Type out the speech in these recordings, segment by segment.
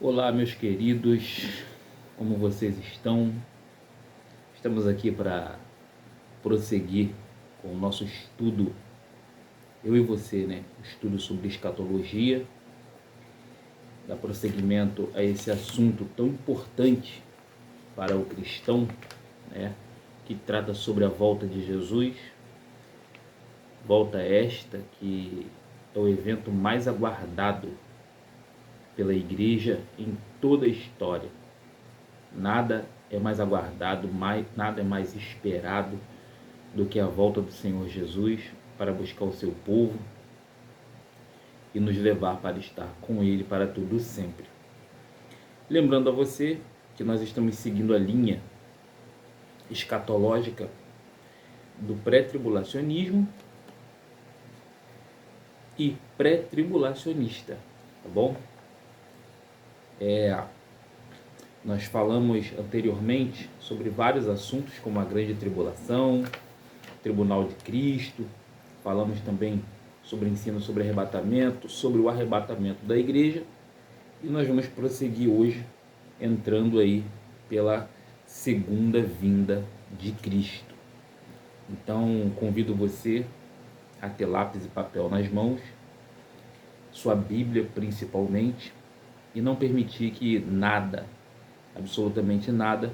Olá, meus queridos, como vocês estão? Estamos aqui para prosseguir com o nosso estudo, eu e você, né? O estudo sobre escatologia, dar prosseguimento a esse assunto tão importante para o cristão, né? Que trata sobre a volta de Jesus. Volta esta que é o evento mais aguardado pela igreja em toda a história. Nada é mais aguardado, nada é mais esperado do que a volta do Senhor Jesus para buscar o seu povo e nos levar para estar com Ele para tudo sempre. Lembrando a você que nós estamos seguindo a linha escatológica do pré-tribulacionismo e pré-tribulacionista, tá bom? Nós falamos anteriormente sobre vários assuntos, como a grande tribulação, tribunal de Cristo. Falamos também sobre ensino sobre arrebatamento, sobre o arrebatamento da igreja. E nós vamos prosseguir hoje entrando aí pela segunda vinda de Cristo. Então, convido você a ter lápis e papel nas mãos, sua Bíblia principalmente, e não permitir que nada, absolutamente nada,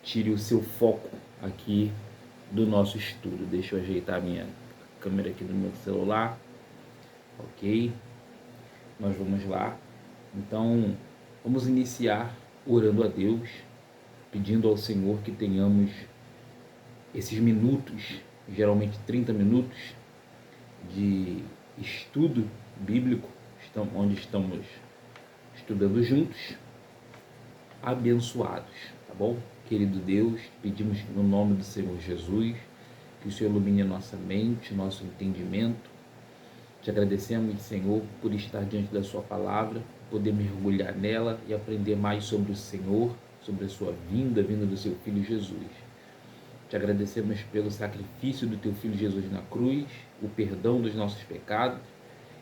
tire o seu foco aqui do nosso estudo. Deixa eu ajeitar a minha câmera aqui do meu celular. Ok? Nós vamos lá. Então, vamos iniciar orando a Deus, pedindo ao Senhor que tenhamos esses minutos, geralmente 30 minutos, de estudo bíblico, onde estamos estudando juntos, abençoados, tá bom? Querido Deus, pedimos no nome do Senhor Jesus, que o Senhor ilumine a nossa mente, nosso entendimento. Te agradecemos, Senhor, por estar diante da sua palavra, poder mergulhar nela e aprender mais sobre o Senhor, sobre a sua vinda, a vinda do seu Filho Jesus. Te agradecemos pelo sacrifício do teu Filho Jesus na cruz, o perdão dos nossos pecados,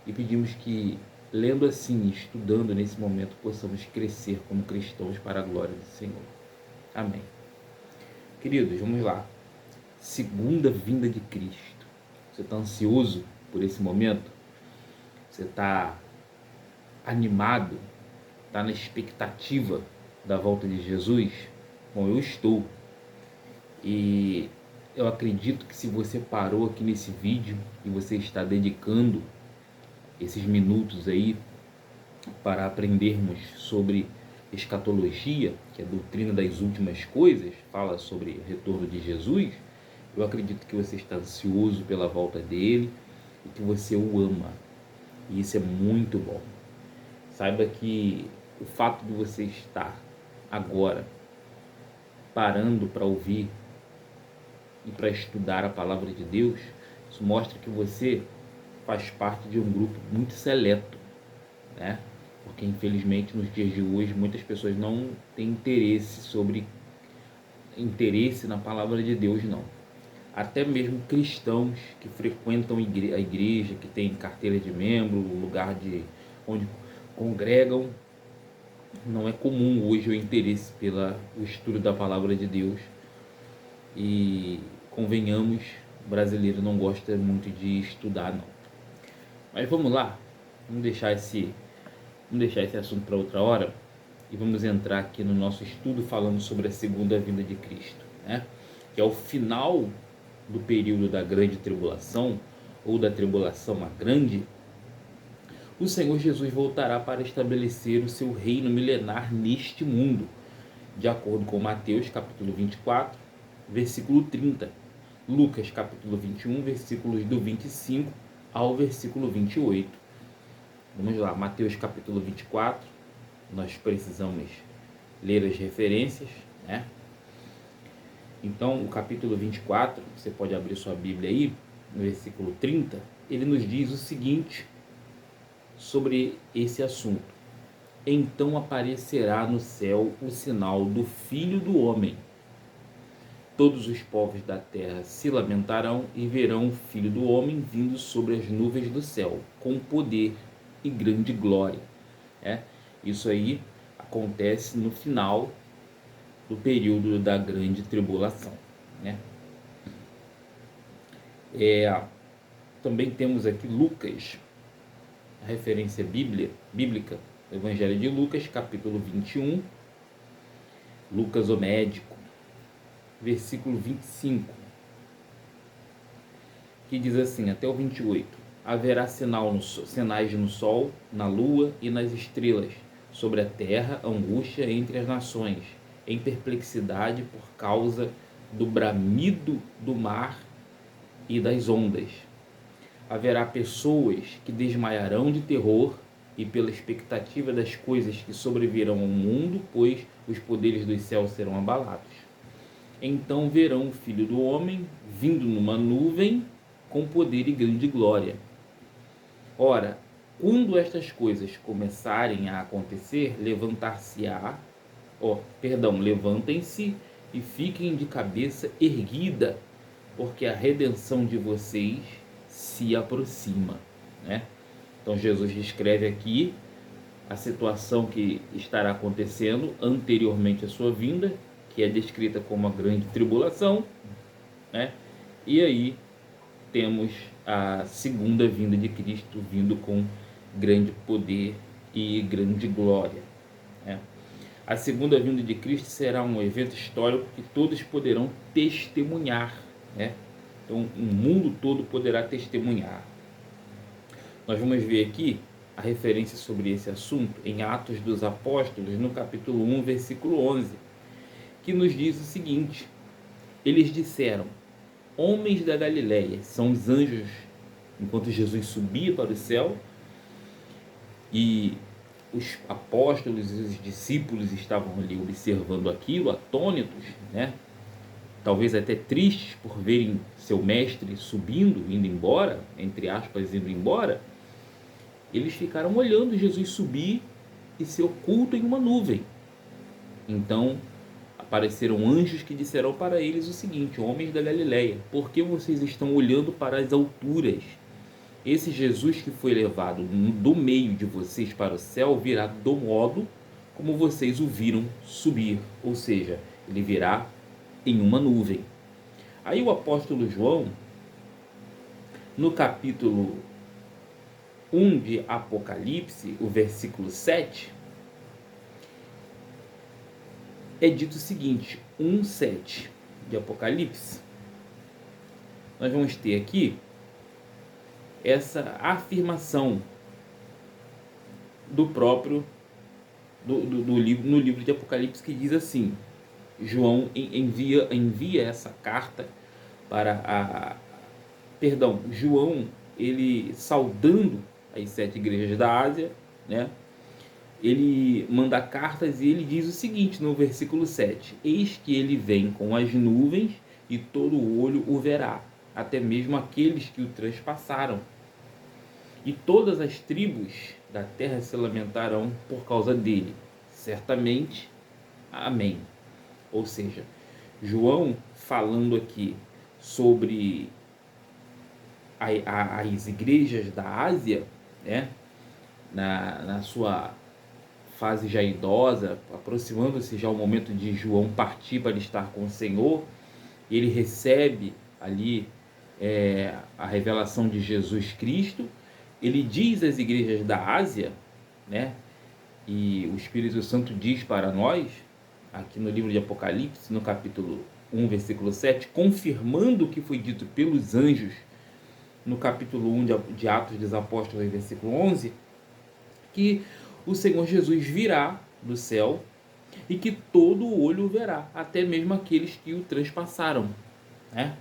e pedimos que, lendo assim, estudando nesse momento, possamos crescer como cristãos para a glória do Senhor. Amém. Queridos, vamos lá. Segunda vinda de Cristo. Você está ansioso por esse momento? Você está animado? Está na expectativa da volta de Jesus? Bom, eu estou. E eu acredito que se você parou aqui nesse vídeo e você está dedicando esses minutos aí para aprendermos sobre escatologia, que é a doutrina das últimas coisas, fala sobre o retorno de Jesus, eu acredito que você está ansioso pela volta dele e que você o ama. E isso é muito bom. Saiba que o fato de você estar agora parando para ouvir e para estudar a palavra de Deus, isso mostra que você faz parte de um grupo muito seleto, né? Porque infelizmente nos dias de hoje muitas pessoas não têm interesse na palavra de Deus, não. Até mesmo cristãos que frequentam a igreja, que têm carteira de membro, lugar onde congregam, não é comum hoje o interesse pelo estudo da palavra de Deus. E convenhamos, o brasileiro não gosta muito de estudar, não. Mas vamos lá, vamos deixar esse assunto para outra hora e vamos entrar aqui no nosso estudo falando sobre a segunda vinda de Cristo, né? Que é o final do período da grande tribulação, ou da tribulação a grande. O Senhor Jesus voltará para estabelecer o seu reino milenar neste mundo, de acordo com Mateus capítulo 24, versículo 30, Lucas capítulo 21, versículos do 25 ao versículo 28. Vamos lá, Mateus capítulo 24, nós precisamos ler as referências, né? Então, o capítulo 24, você pode abrir sua Bíblia aí, no versículo 30, ele nos diz o seguinte sobre esse assunto: então aparecerá no céu o sinal do Filho do Homem. Todos os povos da terra se lamentarão e verão o Filho do Homem vindo sobre as nuvens do céu, com poder e grande glória. Isso aí, acontece no final do período da grande tribulação, né? Também temos aqui Lucas, a referência bíblica, o Evangelho de Lucas, capítulo 21, Lucas o médico, versículo 25, que diz assim, até o 28, haverá sinais no sol, na lua e nas estrelas, sobre a terra, angústia entre as nações, em perplexidade por causa do bramido do mar e das ondas. Haverá pessoas que desmaiarão de terror e pela expectativa das coisas que sobrevirão ao mundo, pois os poderes dos céus serão abalados. Então verão o Filho do Homem vindo numa nuvem com poder e grande glória. Ora, quando estas coisas começarem a acontecer, levantem-se e fiquem de cabeça erguida, porque a redenção de vocês se aproxima, né? Então Jesus descreve aqui a situação que estará acontecendo anteriormente à sua vinda, que é descrita como a grande tribulação, né? E aí temos a segunda vinda de Cristo vindo com grande poder e grande glória, né? A segunda vinda de Cristo será um evento histórico que todos poderão testemunhar, né? Então o mundo todo poderá testemunhar. Nós vamos ver aqui a referência sobre esse assunto em Atos dos Apóstolos, no capítulo 1, versículo 11, que nos diz o seguinte: eles disseram, homens da Galileia, são os anjos, enquanto Jesus subia para o céu, e os apóstolos e os discípulos estavam ali observando aquilo, atônitos, né? Talvez até tristes por verem seu mestre subindo, indo embora, entre aspas, indo embora. Eles ficaram olhando Jesus subir e ser oculto em uma nuvem. Então apareceram anjos que disseram para eles o seguinte: homens da Galileia, por que vocês estão olhando para as alturas? Esse Jesus que foi levado do meio de vocês para o céu virá do modo como vocês o viram subir, ou seja, ele virá em uma nuvem. Aí o apóstolo João, no capítulo 1 de Apocalipse, o versículo 7, é dito o seguinte, 1:7 de Apocalipse, nós vamos ter aqui essa afirmação do próprio do livro, no livro de Apocalipse, que diz assim: João envia essa carta para João, ele saudando as 7 igrejas da Ásia, né? Ele manda cartas e ele diz o seguinte no versículo 7: eis que ele vem com as nuvens e todo olho o verá, até mesmo aqueles que o transpassaram. E todas as tribos da terra se lamentarão por causa dele. Certamente. Amém. Ou seja, João falando aqui sobre as igrejas da Ásia, né, na sua fase já idosa, aproximando-se já o momento de João partir para estar com o Senhor, ele recebe ali a revelação de Jesus Cristo. Ele diz às igrejas da Ásia, né, e o Espírito Santo diz para nós, aqui no livro de Apocalipse, no capítulo 1, versículo 7, confirmando o que foi dito pelos anjos no capítulo 1 de Atos dos Apóstolos, versículo 11, que o Senhor Jesus virá do céu e que todo o olho o verá, até mesmo aqueles que o transpassaram, né?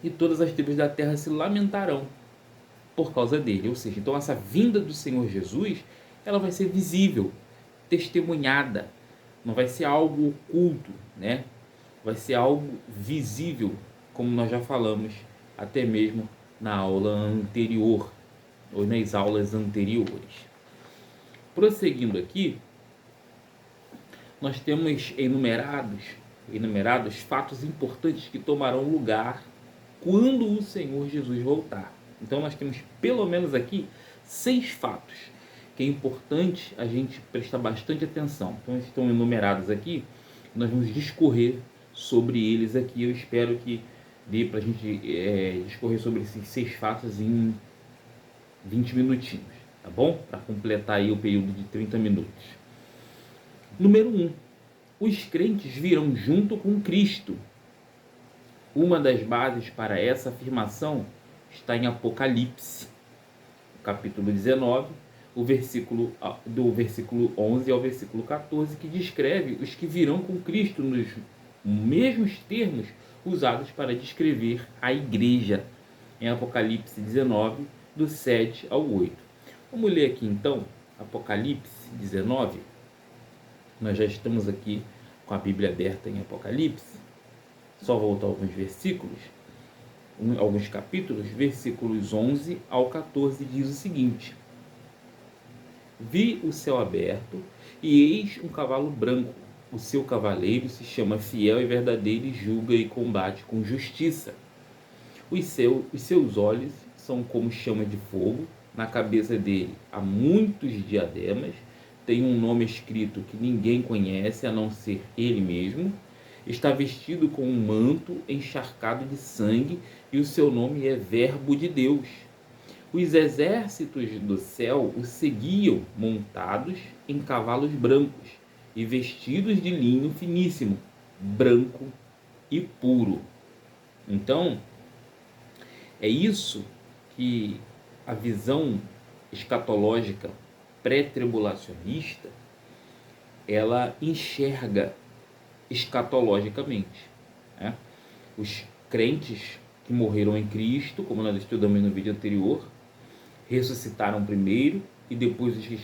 E todas as tribos da terra se lamentarão por causa dele. Ou seja, então essa vinda do Senhor Jesus, ela vai ser visível, testemunhada, não vai ser algo oculto, né? Vai ser algo visível, como nós já falamos até mesmo na aula anterior, ou nas aulas anteriores. Prosseguindo aqui, nós temos enumerados fatos importantes que tomarão lugar quando o Senhor Jesus voltar. Então nós temos pelo menos aqui 6 fatos que é importante a gente prestar bastante atenção. Então, estão enumerados aqui, nós vamos discorrer sobre eles aqui. Eu espero que dê para a gente discorrer sobre esses 6 fatos em 20 minutinhos, tá bom? Para completar aí o período de 30 minutos. Número 1. Os crentes virão junto com Cristo. Uma das bases para essa afirmação está em Apocalipse, capítulo 19, do versículo 11 ao versículo 14, que descreve os que virão com Cristo nos mesmos termos usados para descrever a igreja, em Apocalipse 19, do 7 ao 8. Vamos ler aqui então, Apocalipse 19. Nós já estamos aqui com a Bíblia aberta em Apocalipse. Só voltar alguns versículos, alguns capítulos, versículos 11 ao 14, diz o seguinte: Vi o céu aberto, e eis um cavalo branco. O seu cavaleiro se chama Fiel e Verdadeiro, e julga e combate com justiça. Os seus olhos são como chama de fogo, na cabeça dele há muitos diademas, tem um nome escrito que ninguém conhece a não ser ele mesmo. Está vestido com um manto encharcado de sangue, e o seu nome é Verbo de Deus. Os exércitos do céu o seguiam montados em cavalos brancos e vestidos de linho finíssimo, branco e puro. Então, é isso que a visão escatológica pré-tribulacionista ela enxerga escatologicamente, né? Os crentes que morreram em Cristo, como nós estudamos no vídeo anterior, ressuscitaram primeiro, e depois os que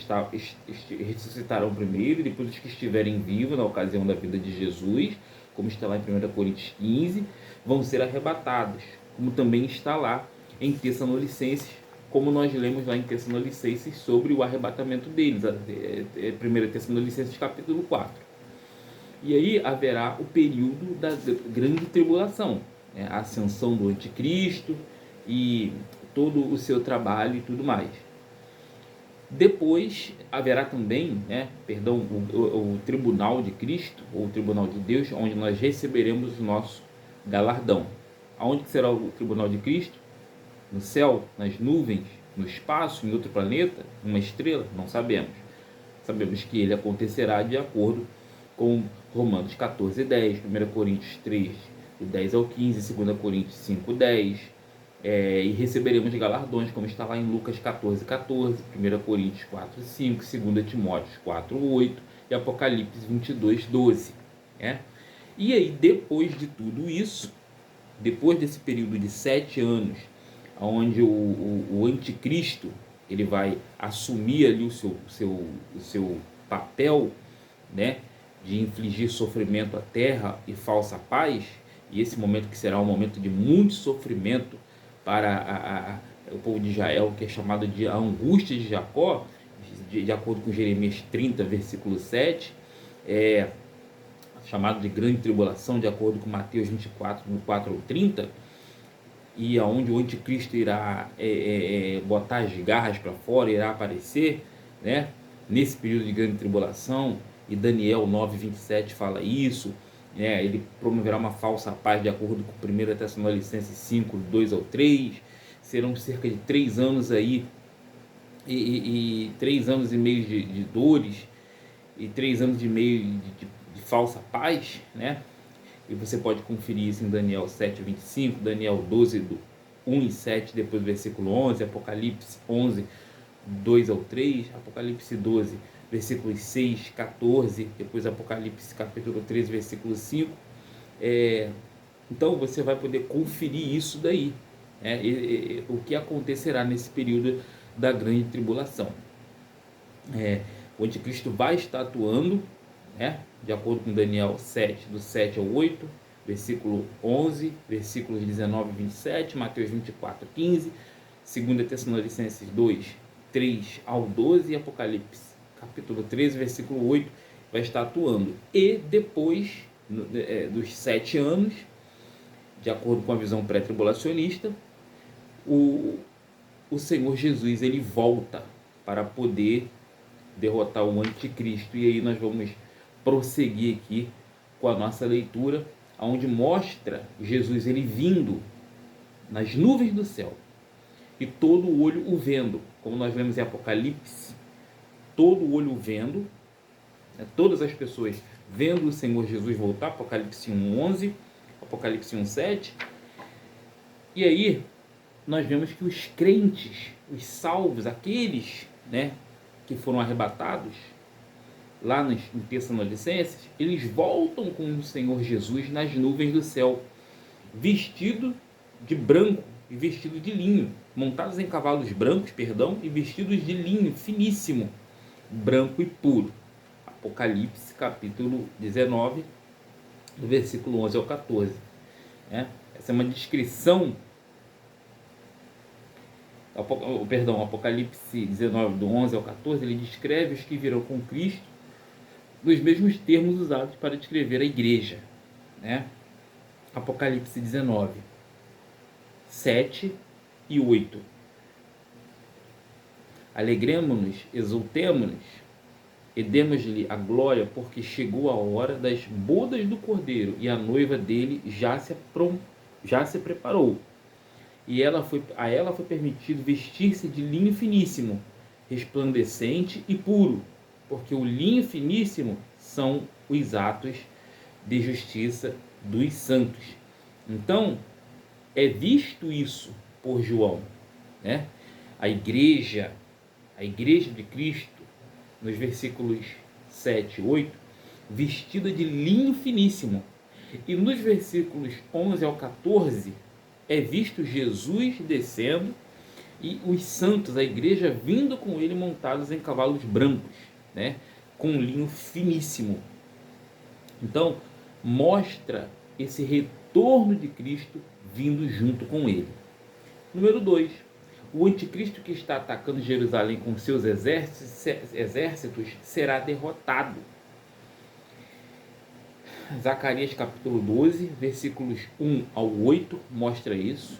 ressuscitaram primeiro, e depois os que estiverem vivos na ocasião da vida de Jesus, como está lá em 1 Coríntios 15, vão ser arrebatados, como também está lá em Tessalonicenses, como nós lemos lá em Tessalonicenses sobre o arrebatamento deles, 1 Tessalonicenses capítulo 4. E aí haverá o período da grande tribulação, né? A ascensão do anticristo e todo o seu trabalho e tudo mais. Depois haverá também, o tribunal de Cristo, ou o tribunal de Deus, onde nós receberemos o nosso galardão. Aonde será o tribunal de Cristo? No céu, nas nuvens, no espaço, em outro planeta, uma estrela? Não sabemos. Sabemos que ele acontecerá de acordo com Romanos 14, 10, 1 Coríntios 3, do 10 ao 15, 2 Coríntios 5, 10, e receberemos galardões, como está lá em Lucas 14, 14, 1 Coríntios 4, 5, 2 Timóteo 4, 8 e Apocalipse 22, 12. E aí, depois de tudo isso, depois desse período de 7 anos, onde o anticristo ele vai assumir ali o seu papel, né, de infligir sofrimento à terra e falsa paz, e esse momento que será um momento de muito sofrimento para o povo de Israel, que é chamado de a angústia de Jacó, de acordo com Jeremias 30, versículo 7, chamado de grande tribulação, de acordo com Mateus 24, no 4 ao 30, e aonde o anticristo irá botar as garras para fora, irá aparecer, né, nesse período de grande tribulação. E Daniel 9, 27 fala isso, né? Ele promoverá uma falsa paz de acordo com 1 Tessalonicenses 5, 2 ao 3. Serão cerca de 3 anos aí, e 3 anos e meio de dores, e 3 anos e meio de falsa paz, né? E você pode conferir isso em Daniel 7, 25, Daniel 12, do 1 e 7, depois do versículo 11, Apocalipse 11, 2 ao 3, Apocalipse 12, versículos 6, 14, depois Apocalipse capítulo 13, versículo 5. Então você vai poder conferir isso daí, o que acontecerá nesse período da grande tribulação. O anticristo vai estar atuando, de acordo com Daniel 7, do 7 ao 8, versículo 11, versículos 19 e 27, Mateus 24, 15, 2 Tessalonicenses 2, 3 ao 12 e Apocalipse capítulo 13, versículo 8, vai estar atuando. E depois dos 7 anos, de acordo com a visão pré-tribulacionista, o Senhor Jesus ele volta para poder derrotar o anticristo. E aí nós vamos prosseguir aqui com a nossa leitura, onde mostra Jesus ele vindo nas nuvens do céu e todo o olho o vendo, como nós vemos em Apocalipse, todo o olho o vendo, todas as pessoas vendo o Senhor Jesus voltar, Apocalipse 1:11, Apocalipse 1:7. E aí nós vemos que os crentes, os salvos, aqueles, que foram arrebatados lá em Tessalonicenses, eles voltam com o Senhor Jesus nas nuvens do céu, vestido de branco e vestido de linho, montados em cavalos brancos, e vestidos de linho finíssimo, branco e puro. Apocalipse capítulo 19, do versículo 11 ao 14. Essa é uma descrição, Apocalipse 19, do 11 ao 14, ele descreve os que virão com Cristo nos mesmos termos usados para descrever a igreja. Apocalipse 19, 7 e 8. Alegremo-nos, exultemo-nos, e demos-lhe a glória, porque chegou a hora das bodas do Cordeiro, e a noiva dele já se preparou. E a ela foi permitido vestir-se de linho finíssimo, resplandecente e puro, porque o linho finíssimo são os atos de justiça dos santos. Então, é visto isso por João, a igreja de Cristo, nos versículos 7 e 8, vestida de linho finíssimo. E nos versículos 11 ao 14, é visto Jesus descendo e os santos, a igreja, vindo com ele montados em cavalos brancos, com linho finíssimo. Então, mostra esse retorno de Cristo vindo junto com ele. Número 2. O anticristo que está atacando Jerusalém com seus exércitos será derrotado. Zacarias capítulo 12, versículos 1 ao 8, mostra isso.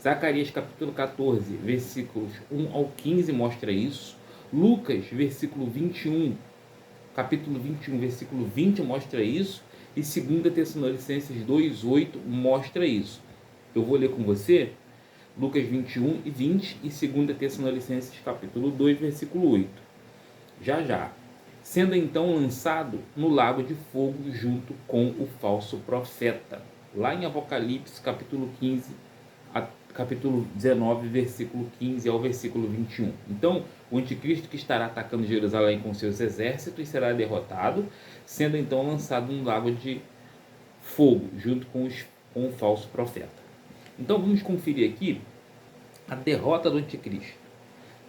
Zacarias capítulo 14, versículos 1 ao 15, mostra isso. Lucas, capítulo 21, versículo 20, mostra isso. E 2 Tessalonicenses 2, 8, mostra isso. Eu vou ler com você Lucas 21 e 20 e 2 Tessalonicenses capítulo 2, versículo 8. Já. Sendo então lançado no lago de fogo junto com o falso profeta. Lá em Apocalipse capítulo 19, versículo 15 ao versículo 21. Então, o anticristo que estará atacando Jerusalém com seus exércitos será derrotado, sendo então lançado no lago de fogo junto com o falso profeta. Então vamos conferir aqui a derrota do anticristo.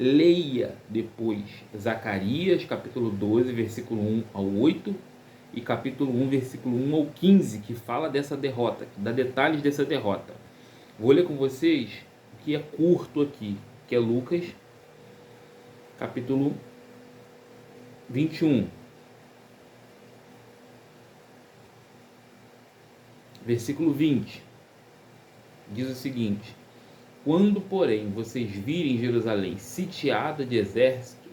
Leia depois Zacarias capítulo 12, versículo 1 ao 8 e capítulo 1, versículo 1 ao 15, que fala dessa derrota, que dá detalhes dessa derrota. Vou ler com vocês o que é curto aqui, que é Lucas capítulo 21, versículo 20. Diz o seguinte: quando, porém, vocês virem Jerusalém sitiada de exércitos,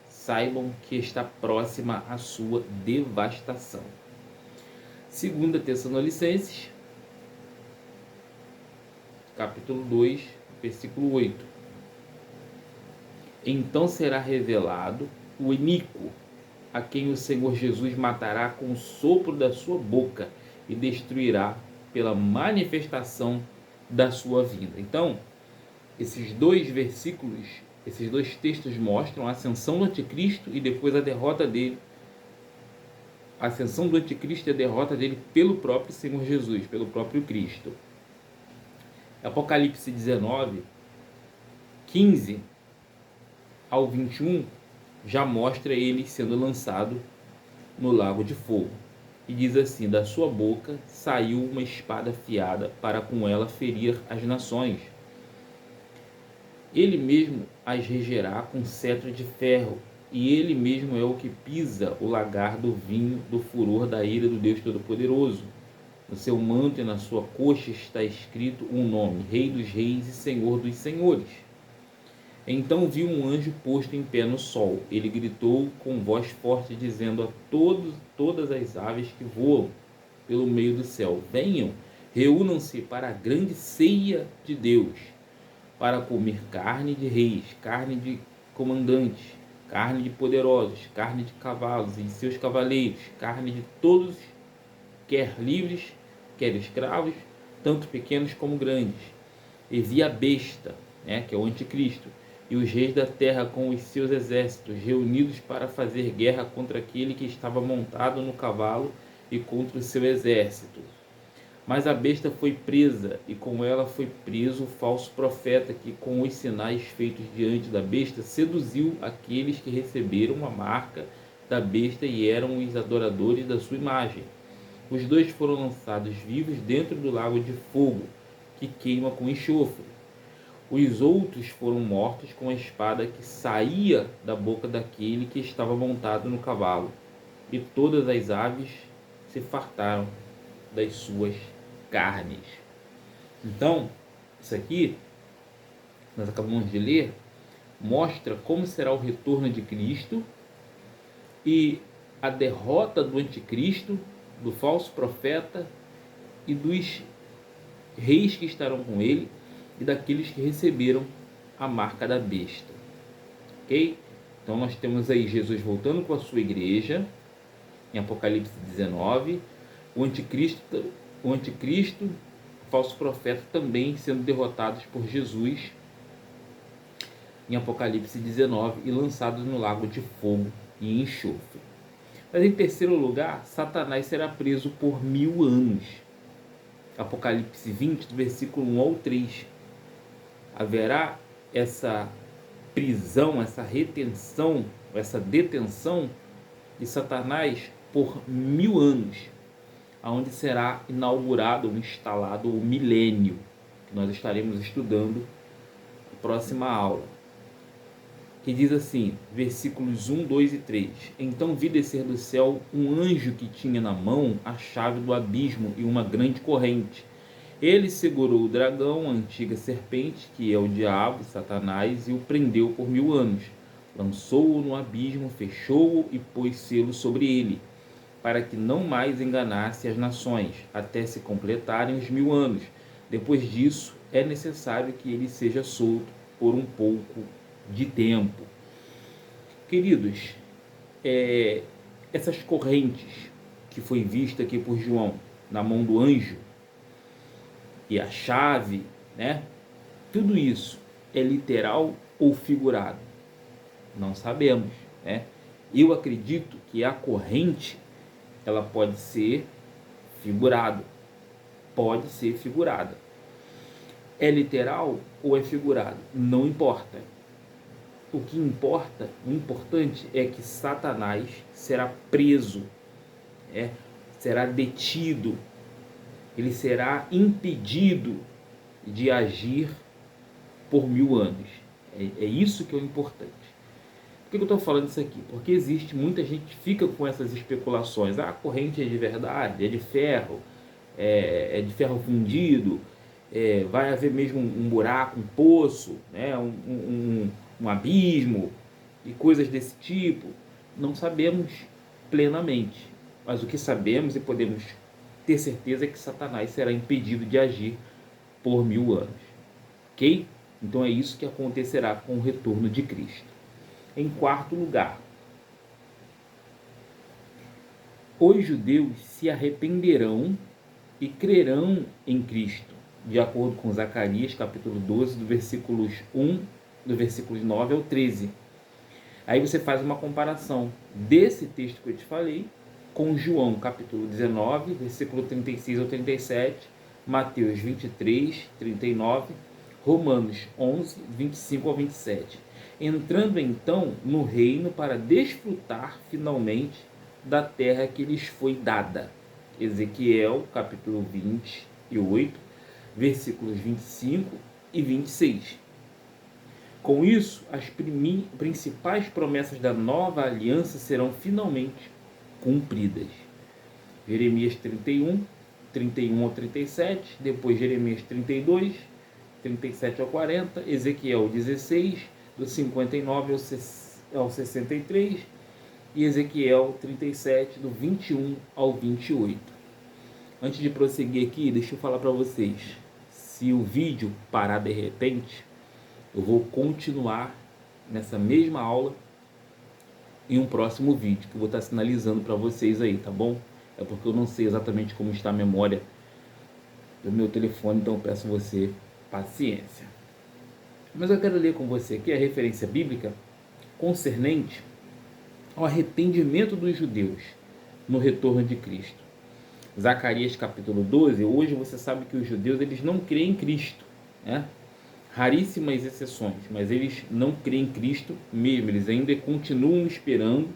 saibam que está próxima a sua devastação. 2 Tessalonicenses, capítulo 2, versículo 8. Então será revelado o iníquo, a quem o Senhor Jesus matará com o sopro da sua boca e destruirá pela manifestação da sua vinda. Então, esses dois versículos, esses dois textos mostram a ascensão do anticristo e depois a derrota dele. A ascensão do anticristo e a derrota dele pelo próprio Senhor Jesus, pelo próprio Cristo. Apocalipse 19, 15 ao 21, já mostra ele sendo lançado no lago de fogo. E diz assim: da sua boca saiu uma espada afiada para com ela ferir as nações. Ele mesmo as regerá com cetro de ferro, e ele mesmo é o que pisa o lagar do vinho do furor da ira do Deus Todo-Poderoso. No seu manto e na sua coxa está escrito um nome: Rei dos Reis e Senhor dos Senhores. Então vi um anjo posto em pé no sol. Ele gritou com voz forte, dizendo a todas as aves que voam pelo meio do céu: venham, reúnam-se para a grande ceia de Deus, para comer carne de reis, carne de comandantes, carne de poderosos, carne de cavalos e de seus cavaleiros, carne de todos, quer livres, quer escravos, tanto pequenos como grandes. E vi a besta, que é o anticristo, e os reis da terra com os seus exércitos, reunidos para fazer guerra contra aquele que estava montado no cavalo e contra o seu exército. Mas a besta foi presa, e com ela foi preso o falso profeta, que com os sinais feitos diante da besta seduziu aqueles que receberam a marca da besta e eram os adoradores da sua imagem. Os dois foram lançados vivos dentro do lago de fogo, que queima com enxofre. Os outros foram mortos com a espada que saía da boca daquele que estava montado no cavalo. E todas as aves se fartaram das suas carnes. Então, isso aqui, nós acabamos de ler, mostra como será o retorno de Cristo e a derrota do anticristo, do falso profeta e dos reis que estarão com ele e daqueles que receberam a marca da besta. Ok? Então nós temos aí Jesus voltando com a sua igreja, em Apocalipse 19, o anticristo, o falso profeta também sendo derrotados por Jesus em Apocalipse 19 e lançados no lago de fogo e enxofre. Mas em terceiro lugar, Satanás será preso por 1000 anos. Apocalipse 20, do versículo 1 ao 3. Haverá essa prisão, essa retenção, essa detenção de Satanás por 1000 anos, onde será inaugurado ou instalado o milênio, que nós estaremos estudando na próxima aula, que diz assim, versículos 1, 2 e 3. Então vi descer do céu um anjo que tinha na mão a chave do abismo e uma grande corrente. Ele segurou o dragão, a antiga serpente, que é o diabo, Satanás, e o prendeu por 1000 anos. Lançou-o no abismo, fechou-o e pôs selo sobre ele, para que não mais enganasse as nações, até se completarem os 1000 anos. Depois disso, é necessário que ele seja solto por um pouco de tempo. Queridos, essas correntes que foi vista aqui por João, na mão do anjo, e a chave, tudo isso é literal ou figurado? Não sabemos, Eu acredito que a corrente, ela pode ser figurada. Pode ser figurada. É literal ou é figurado? Não importa. O que importa, o importante é que Satanás será preso, será detido, ele será impedido de agir por 1000 anos. É isso que é o importante. Por que eu estou falando isso aqui? Porque existe, muita gente fica com essas especulações. A corrente é de verdade, é de ferro fundido, vai haver mesmo um buraco, um poço, um abismo e coisas desse tipo. Não sabemos plenamente, mas o que sabemos e podemos ter certeza é que Satanás será impedido de agir por 1000 anos. Ok? Então é isso que acontecerá com o retorno de Cristo. Em quarto lugar, os judeus se arrependerão e crerão em Cristo, de acordo com Zacarias, capítulo 12, do versículos 9 ao 13. Aí você faz uma comparação desse texto que eu te falei com João, capítulo 19, versículo 36 ao 37, Mateus 23, 39, Romanos 11, 25 ao 27. Entrando então no reino para desfrutar finalmente da terra que lhes foi dada. Ezequiel, capítulo 28, versículos 25 e 26. Com isso, as principais promessas da nova aliança serão finalmente cumpridas. Jeremias 31, 31 ao 37, depois Jeremias 32, 37 ao 40, Ezequiel 16, do 59 ao 63, e Ezequiel 37, do 21 ao 28. Antes de prosseguir aqui, deixa eu falar para vocês. Se o vídeo parar de repente, eu vou continuar nessa mesma aula em um próximo vídeo, que eu vou estar sinalizando para vocês aí, tá bom? É porque eu não sei exatamente como está a memória do meu telefone, então eu peço você paciência. Mas eu quero ler com você aqui a referência bíblica concernente ao arrependimento dos judeus no retorno de Cristo. Zacarias capítulo 12, hoje você sabe que os judeus eles não creem em Cristo, né? Raríssimas exceções, mas eles não creem em Cristo mesmo, eles ainda continuam esperando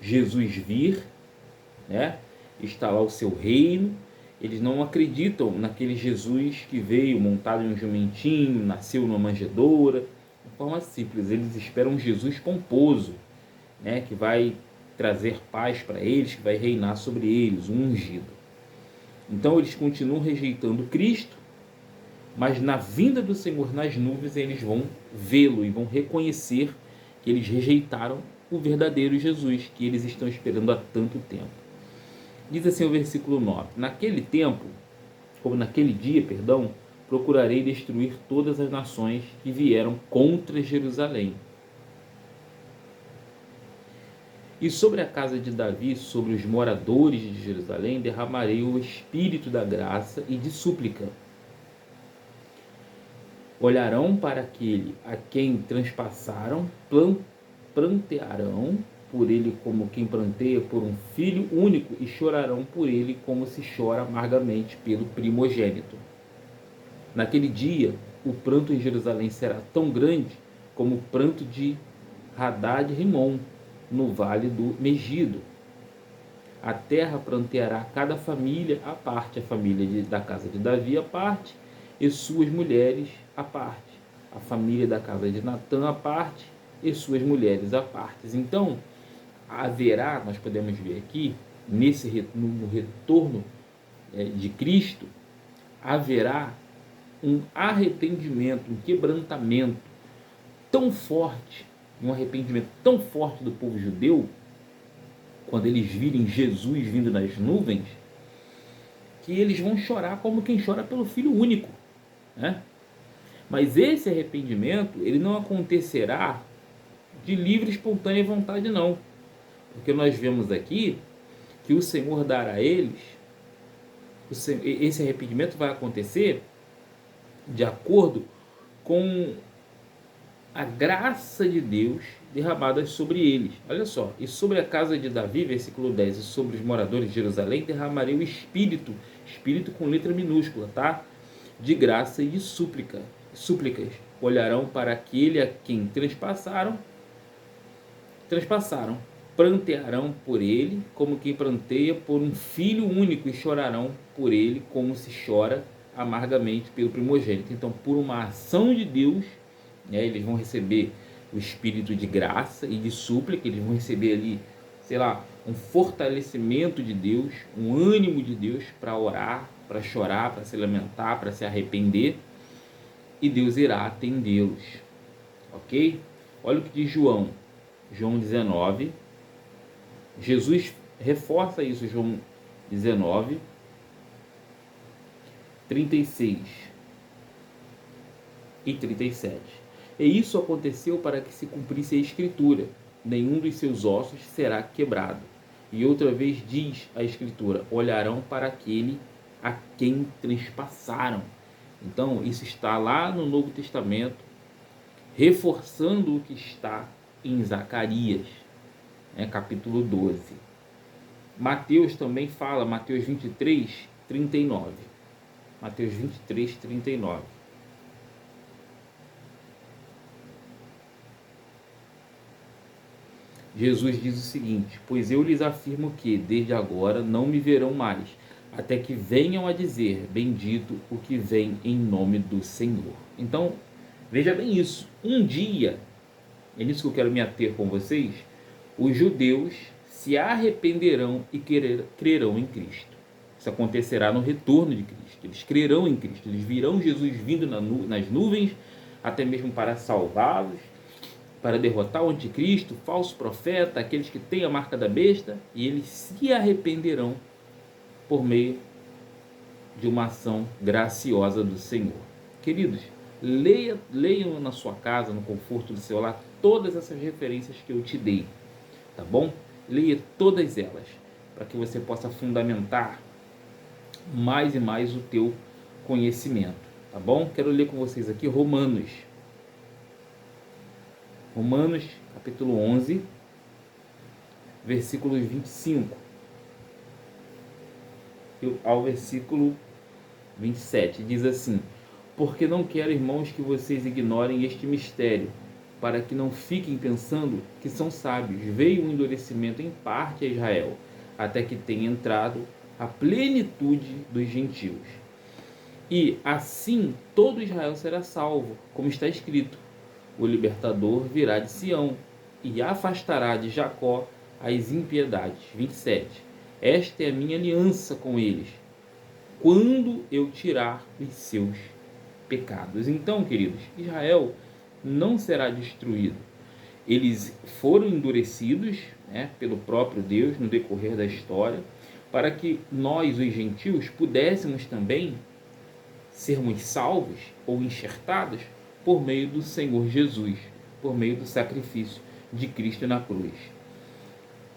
Jesus vir, né? Instalar o seu reino. Eles não acreditam naquele Jesus que veio montado em um jumentinho, nasceu numa manjedoura, de forma simples. Eles esperam um Jesus pomposo, né, que vai trazer paz para eles, que vai reinar sobre eles, um ungido. Então eles continuam rejeitando Cristo, mas na vinda do Senhor nas nuvens eles vão vê-lo e vão reconhecer que eles rejeitaram o verdadeiro Jesus, que eles estão esperando há tanto tempo. Diz assim o versículo 9: naquele dia, procurarei destruir todas as nações que vieram contra Jerusalém. E sobre a casa de Davi, sobre os moradores de Jerusalém, derramarei o espírito da graça e de súplica. Olharão para aquele a quem transpassaram, prantearão por ele como quem pranteia por um filho único, e chorarão por ele como se chora amargamente pelo primogênito. Naquele dia, o pranto em Jerusalém será tão grande como o pranto de Hadad Rimon, no vale do Megido. A terra pranteará cada família à parte, a família da casa de Davi à parte, e suas mulheres à parte, a família da casa de Natã à parte, e suas mulheres à parte. Então, haverá, nós podemos ver aqui, no retorno de Cristo, haverá um arrependimento, um quebrantamento tão forte, um arrependimento tão forte do povo judeu, quando eles virem Jesus vindo nas nuvens, que eles vão chorar como quem chora pelo filho único, né? Mas esse arrependimento, ele não acontecerá de livre e espontânea vontade, não. Porque nós vemos aqui que o Senhor dará a eles, esse arrependimento vai acontecer de acordo com a graça de Deus derramada sobre eles. Olha só, e sobre a casa de Davi, versículo 10, e sobre os moradores de Jerusalém derramarei o espírito com letra minúscula, tá? De graça e de súplicas. Olharão para aquele a quem transpassaram, prantearão por ele como quem pranteia por um filho único, e chorarão por ele como se chora amargamente pelo primogênito. Então, por uma ação de Deus, né, eles vão receber o espírito de graça e de súplica, eles vão receber ali, um fortalecimento de Deus, um ânimo de Deus para orar, para chorar, para se lamentar, para se arrepender, e Deus irá atendê-los, ok? Olha o que diz João 19, Jesus reforça isso, João 19, 36 e 37. E isso aconteceu para que se cumprisse a Escritura: nenhum dos seus ossos será quebrado. E outra vez diz a Escritura: olharão para aquele a quem transpassaram. Então, isso está lá no Novo Testamento, reforçando o que está em Zacarias, capítulo 12. Mateus também fala, Mateus 23, 39. Mateus 23, 39. Jesus diz o seguinte: pois eu lhes afirmo que, desde agora, não me verão mais, até que venham a dizer, bendito o que vem em nome do Senhor. Então, veja bem isso. Um dia, é nisso que eu quero me ater com vocês, os judeus se arrependerão e crerão em Cristo. Isso acontecerá no retorno de Cristo. Eles crerão em Cristo, eles virão Jesus vindo nas nuvens, até mesmo para salvá-los, para derrotar o anticristo, falso profeta, aqueles que têm a marca da besta, e eles se arrependerão por meio de uma ação graciosa do Senhor. Queridos, leiam na sua casa, no conforto do seu lar, todas essas referências que eu te dei, tá bom? Leia todas elas, para que você possa fundamentar mais e mais o teu conhecimento, tá bom? Quero ler com vocês aqui Romanos, capítulo 11, versículos 25 ao versículo 27, diz assim: porque não quero, irmãos, que vocês ignorem este mistério, para que não fiquem pensando que são sábios. Veio um endurecimento em parte a Israel, até que tenha entrado a plenitude dos gentios. E assim todo Israel será salvo, como está escrito: o libertador virá de Sião e afastará de Jacó as impiedades. 27. Esta é a minha aliança com eles, quando eu tirar os seus pecados. Então, queridos, Israel não será destruído. Eles foram endurecidos, pelo próprio Deus no decorrer da história, para que nós, os gentios, pudéssemos também sermos salvos ou enxertados por meio do Senhor Jesus, por meio do sacrifício de Cristo na cruz.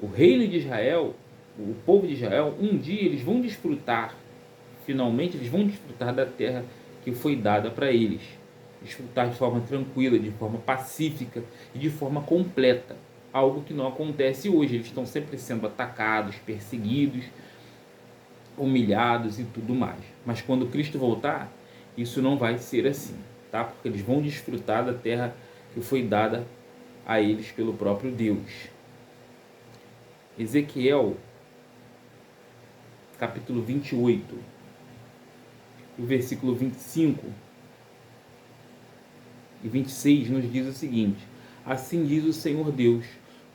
O reino de Israel, o povo de Israel, um dia eles vão desfrutar, finalmente eles vão desfrutar da terra que foi dada para eles, desfrutar de forma tranquila, de forma pacífica e de forma completa, algo que não acontece hoje. Eles estão sempre sendo atacados, perseguidos, humilhados e tudo mais. Mas quando Cristo voltar, isso não vai ser assim, tá? Porque eles vão desfrutar da terra que foi dada a eles pelo próprio Deus. Ezequiel, capítulo 28, o versículo 25 e 26 nos diz o seguinte: assim diz o Senhor Deus,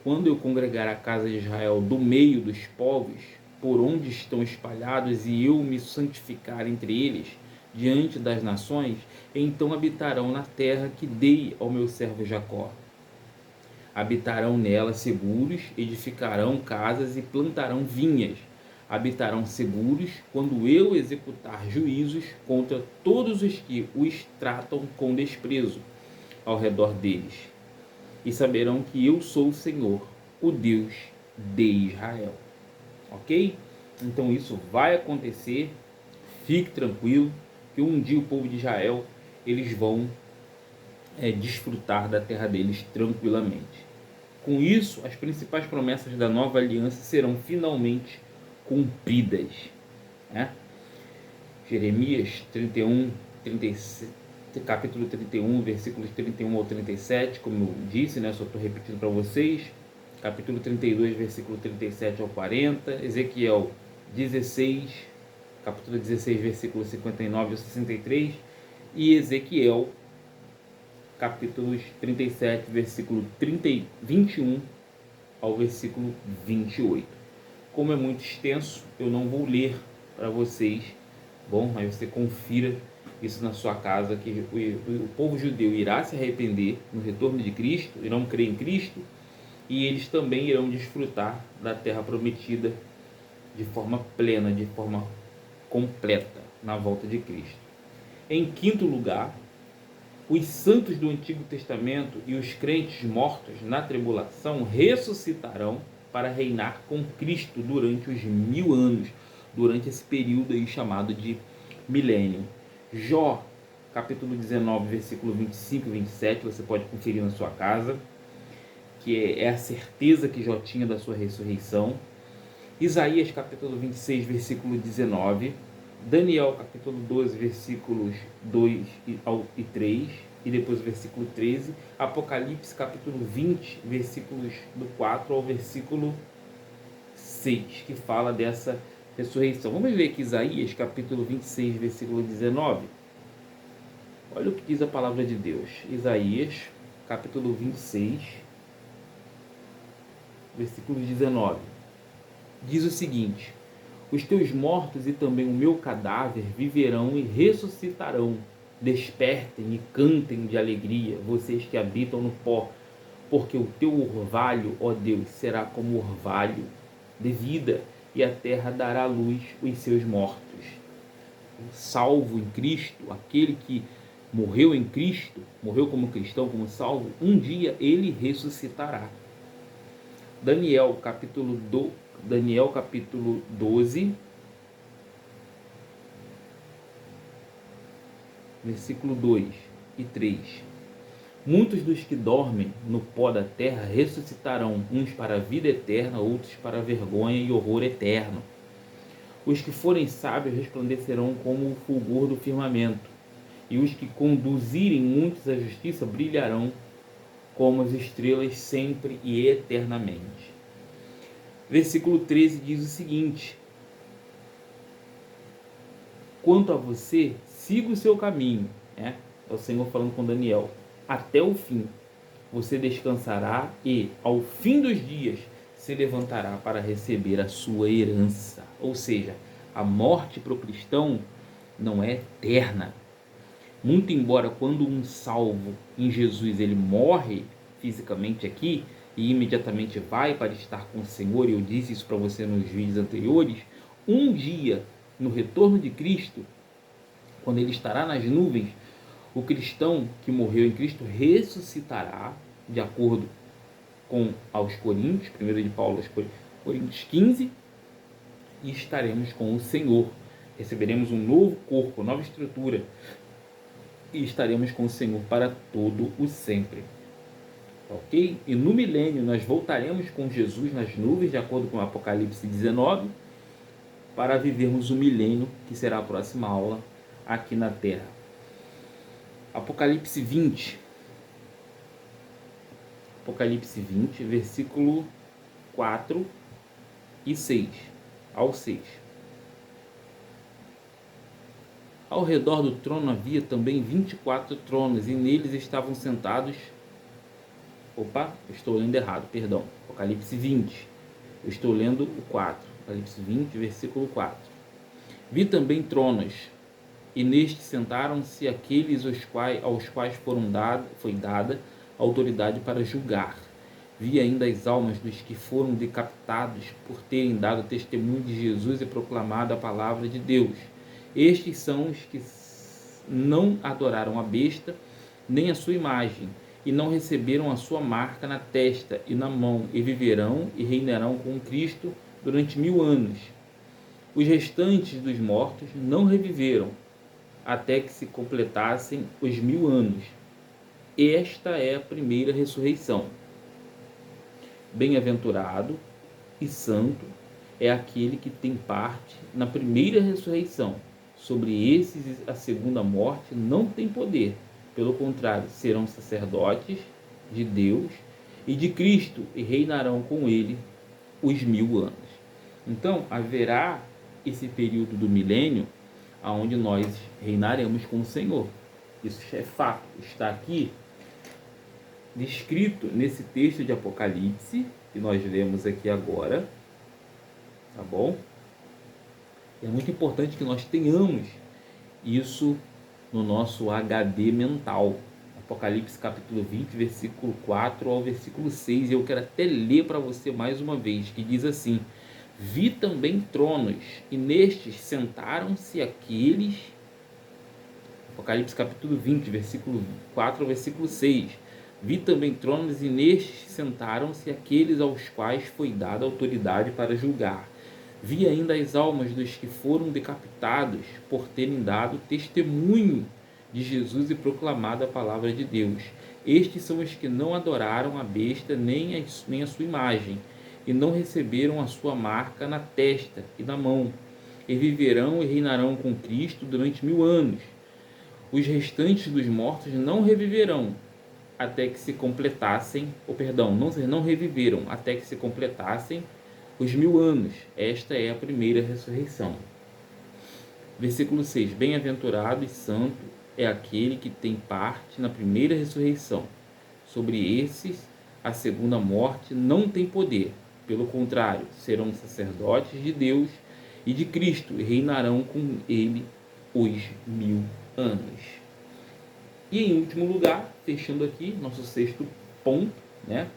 quando eu congregar a casa de Israel do meio dos povos, por onde estão espalhados, e eu me santificar entre eles, diante das nações, então habitarão na terra que dei ao meu servo Jacó. Habitarão nela seguros, edificarão casas e plantarão vinhas. Habitarão seguros quando eu executar juízos contra todos os que os tratam com desprezo ao redor deles. E saberão que eu sou o Senhor, o Deus de Israel. Ok? Então isso vai acontecer. Fique tranquilo que um dia o povo de Israel, eles vão desfrutar da terra deles tranquilamente. Com isso, as principais promessas da nova aliança serão finalmente cumpridas. Jeremias 31, 37, capítulo 31, versículos 31 ao 37, como eu disse, só estou repetindo para vocês. Capítulo 32, versículo 37 ao 40. Ezequiel 16, capítulo 16, versículo 59 ao 63. E Ezequiel, capítulos 37, versículo 21 ao versículo 28. Como é muito extenso, eu não vou ler para vocês, bom? Mas você confira isso na sua casa, que o povo judeu irá se arrepender no retorno de Cristo, irão crer em Cristo, e eles também irão desfrutar da terra prometida de forma plena, de forma completa, na volta de Cristo. Em quinto lugar, os santos do Antigo Testamento e os crentes mortos na tribulação ressuscitarão para reinar com Cristo durante os 1000 anos, durante esse período aí chamado de milênio. Jó, capítulo 19, versículo 25 e 27, você pode conferir na sua casa, que é a certeza que Jó tinha da sua ressurreição. Isaías, capítulo 26, versículo 19. Daniel, capítulo 12, versículos 2 e 3, e depois o versículo 13. Apocalipse, capítulo 20, versículos do 4 ao versículo 6, que fala dessa ressurreição. Vamos ver aqui Isaías, capítulo 26, versículo 19. Olha o que diz a palavra de Deus. Isaías, capítulo 26, versículo 19. Diz o seguinte: os teus mortos e também o meu cadáver viverão e ressuscitarão. Despertem e cantem de alegria, vocês que habitam no pó, porque o teu orvalho, ó Deus, será como orvalho de vida, e a terra dará à luz os seus mortos. O salvo em Cristo, aquele que morreu em Cristo, morreu como cristão, como salvo, um dia ele ressuscitará. Daniel capítulo 12, versículo 2 e 3. Muitos dos que dormem no pó da terra ressuscitarão, uns para a vida eterna, outros para a vergonha e horror eterno. Os que forem sábios resplandecerão como o fulgor do firmamento, e os que conduzirem muitos à justiça brilharão como as estrelas sempre e eternamente. Versículo 13 diz o seguinte: quanto a você, siga o seu caminho, é o Senhor falando com Daniel, até o fim. Você descansará e, ao fim dos dias, se levantará para receber a sua herança. Ou seja, a morte para o cristão não é eterna. Muito embora quando um salvo em Jesus ele morre fisicamente aqui e imediatamente vai para estar com o Senhor, e eu disse isso para você nos vídeos anteriores, um dia, no retorno de Cristo, quando ele estará nas nuvens, o cristão que morreu em Cristo ressuscitará, de acordo com aos Coríntios, 1 de Paulo aos Coríntios 15, e estaremos com o Senhor. Receberemos um novo corpo, nova estrutura, e estaremos com o Senhor para todo o sempre. Ok? E no milênio nós voltaremos com Jesus nas nuvens, de acordo com Apocalipse 19, para vivermos o milênio, que será a próxima aula aqui na Terra. Apocalipse 20, versículo 4 e 6, ao 6. Ao redor do trono havia também 24 tronos, e neles estavam sentados... estou lendo errado, perdão. Apocalipse 20, eu estou lendo o 4. Apocalipse 20, versículo 4. Vi também tronos, e nestes sentaram-se aqueles aos quais foi dada a autoridade para julgar. Vi ainda as almas dos que foram decapitados por terem dado testemunho de Jesus e proclamado a palavra de Deus. Estes são os que não adoraram a besta, nem a sua imagem, e não receberam a sua marca na testa e na mão, e viverão e reinarão com Cristo durante 1000 anos. Os restantes dos mortos não reviveram, até que se completassem os 1000 anos. Esta é a primeira ressurreição. Bem-aventurado e santo é aquele que tem parte na primeira ressurreição. Sobre esses a segunda morte não tem poder. Pelo contrário, serão sacerdotes de Deus e de Cristo, e reinarão com ele os 1000 anos. Então, haverá esse período do milênio, onde nós reinaremos com o Senhor. Isso é fato, está aqui descrito nesse texto de Apocalipse, que nós lemos aqui agora, tá bom? É muito importante que nós tenhamos isso no nosso HD mental. Apocalipse capítulo 20, versículo 4 ao versículo 6, e eu quero até ler para você mais uma vez, que diz assim: vi também tronos, e nestes sentaram-se aqueles... Apocalipse capítulo 20, versículo 4 ao versículo 6. Vi também tronos, e nestes sentaram-se aqueles aos quais foi dada autoridade para julgar. Vi ainda as almas dos que foram decapitados por terem dado testemunho de Jesus e proclamado a palavra de Deus. Estes são os que não adoraram a besta nem a sua imagem, e não receberam a sua marca na testa e na mão, e viverão e reinarão com Cristo durante 1000 anos. Os restantes dos mortos não reviverão, até que se completassem, não reviveram, até que se completassem os 1000 anos. Esta é a primeira ressurreição. Versículo 6. Bem-aventurado e santo é aquele que tem parte na primeira ressurreição. Sobre esses, a segunda morte não tem poder. Pelo contrário, serão sacerdotes de Deus e de Cristo, e reinarão com ele os 1000 anos. E em último lugar, fechando aqui nosso sexto ponto, né?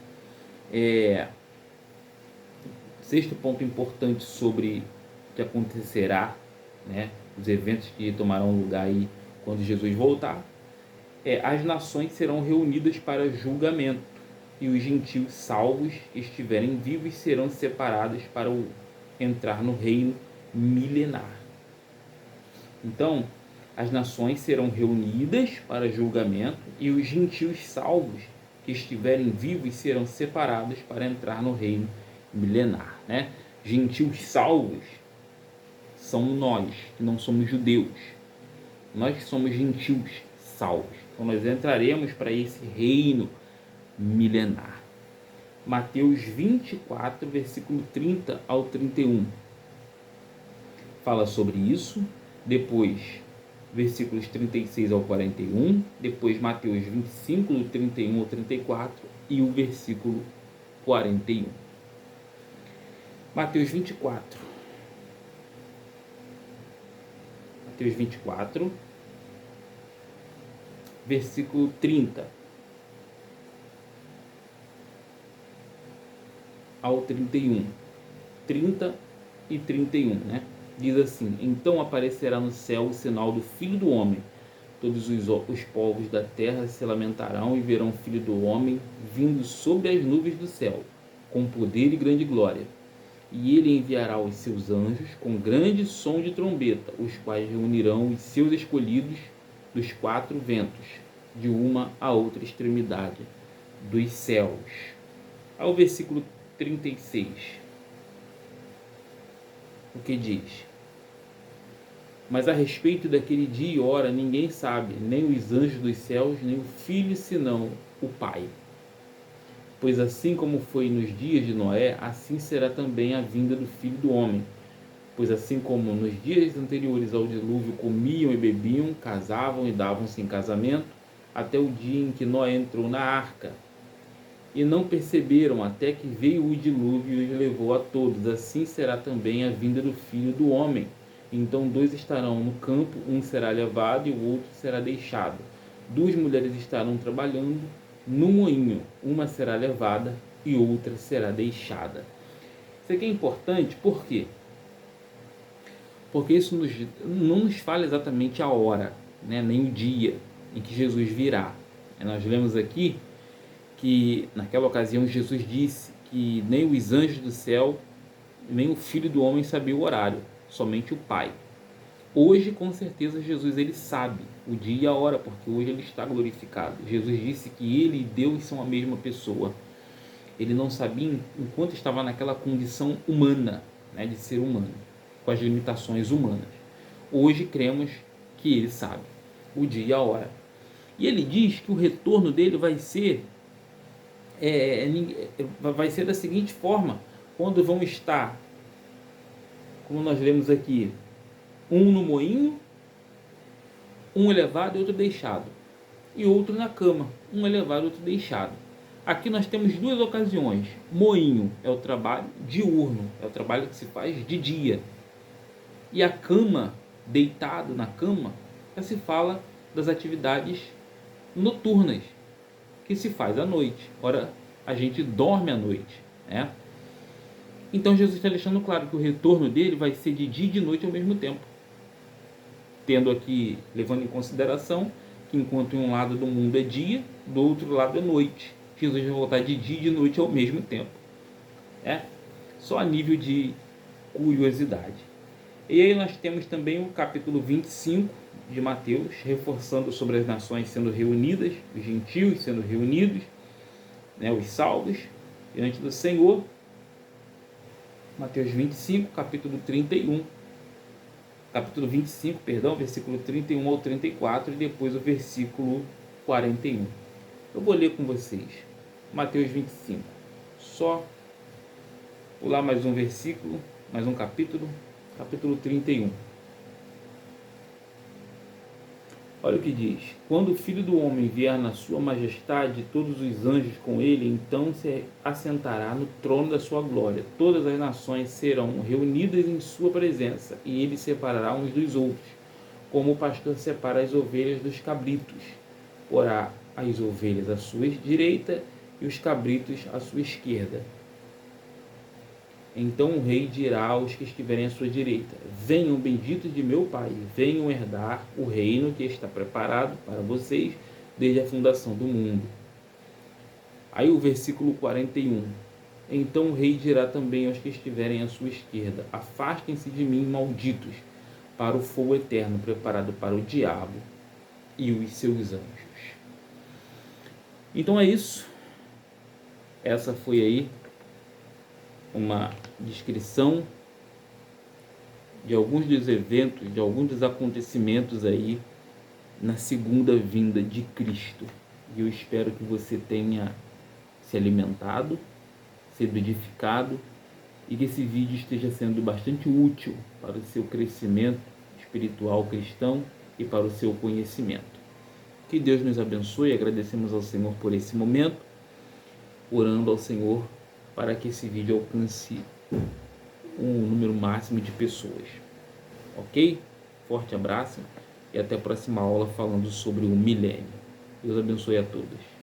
Sexto ponto importante sobre o que acontecerá, né? Os eventos que tomarão lugar aí quando Jesus voltar, as nações serão reunidas para julgamento e os gentios salvos que estiverem vivos serão separados para entrar no reino milenar. Então, as nações serão reunidas para julgamento e os gentios salvos que estiverem vivos serão separados para entrar no reino milenar, né? Gentios salvos são nós, que não somos judeus. Nós que somos gentios salvos. Então nós entraremos para esse reino milenar. Mateus 24, versículo 30 ao 31. Fala sobre isso. Depois, versículos 36 ao 41. Depois, Mateus 25, do 31 ao 34. E o versículo 41. Mateus 24. Mateus 24, versículo 30 ao 31. 30 e 31, né? Diz assim: então aparecerá no céu o sinal do Filho do Homem. Todos os povos da terra se lamentarão e verão o Filho do Homem vindo sobre as nuvens do céu, com poder e grande glória. E ele enviará os seus anjos com grande som de trombeta, os quais reunirão os seus escolhidos dos quatro ventos, de uma a outra extremidade dos céus. Ao versículo 36. O que diz? Mas a respeito daquele dia e hora ninguém sabe, nem os anjos dos céus, nem o Filho, senão o Pai. Pois assim como foi nos dias de Noé, assim será também a vinda do Filho do Homem. Pois assim como nos dias anteriores ao dilúvio comiam e bebiam, casavam e davam-se em casamento, até o dia em que Noé entrou na arca. E não perceberam até que veio o dilúvio e os levou a todos. Assim será também a vinda do Filho do Homem. Então 2 estarão no campo, um será levado e o outro será deixado. 2 mulheres estarão trabalhando no moinho, uma será levada e outra será deixada. Isso aqui é importante, por quê? Porque isso não nos fala exatamente a hora, né, nem o dia em que Jesus virá. Nós lemos aqui que naquela ocasião Jesus disse que nem os anjos do céu, nem o Filho do Homem sabia o horário, somente o Pai. Hoje, com certeza, Jesus ele sabe o dia e a hora, porque hoje ele está glorificado. Jesus disse que ele e Deus são a mesma pessoa. Ele não sabia enquanto estava naquela condição humana, né, de ser humano, com as limitações humanas. Hoje cremos que ele sabe o dia e a hora. E ele diz que o retorno dele vai ser da seguinte forma: quando vão estar, como nós lemos aqui, um no moinho, um elevado e outro deixado, e outro na cama, um elevado e outro deixado. Aqui nós temos 2 ocasiões. Moinho é o trabalho diurno, é o trabalho que se faz de dia, e a cama, deitado na cama, se fala das atividades noturnas que se faz à noite. Ora, a gente dorme à noite, né? Então Jesus está deixando claro que o retorno dele vai ser de dia e de noite ao mesmo tempo, tendo aqui, levando em consideração que enquanto em um lado do mundo é dia, do outro lado é noite, Jesus vai voltar de dia e de noite ao mesmo tempo. Só a nível de curiosidade. E aí nós temos também o capítulo 25 de Mateus, reforçando sobre as nações sendo reunidas, os gentios sendo reunidos, né, os salvos, diante do Senhor. Mateus 25, capítulo 31. Capítulo 25, perdão, versículo 31 ao 34 e depois o versículo 41. Eu vou ler com vocês. Mateus 25. Só pular mais um versículo, mais um capítulo. Capítulo 31. Olha o que diz: quando o Filho do Homem vier na sua majestade, todos os anjos com ele, então se assentará no trono da sua glória. Todas as nações serão reunidas em sua presença, e ele separará uns dos outros, como o pastor separa as ovelhas dos cabritos. Porá as ovelhas à sua direita e os cabritos à sua esquerda. Então o rei dirá aos que estiverem à sua direita: venham, benditos de meu Pai, venham herdar o reino que está preparado para vocês desde a fundação do mundo. Aí o versículo 41. Então o rei dirá também aos que estiverem à sua esquerda: afastem-se de mim, malditos, para o fogo eterno preparado para o diabo e os seus anjos. Então é isso. Essa foi aí uma descrição de alguns dos eventos, de alguns dos acontecimentos aí na segunda vinda de Cristo. E eu espero que você tenha se alimentado, sido edificado e que esse vídeo esteja sendo bastante útil para o seu crescimento espiritual cristão e para o seu conhecimento. Que Deus nos abençoe. Agradecemos ao Senhor por esse momento, orando ao Senhor para que esse vídeo alcance um número máximo de pessoas. Ok? Forte abraço e até a próxima aula falando sobre o milênio. Deus abençoe a todos.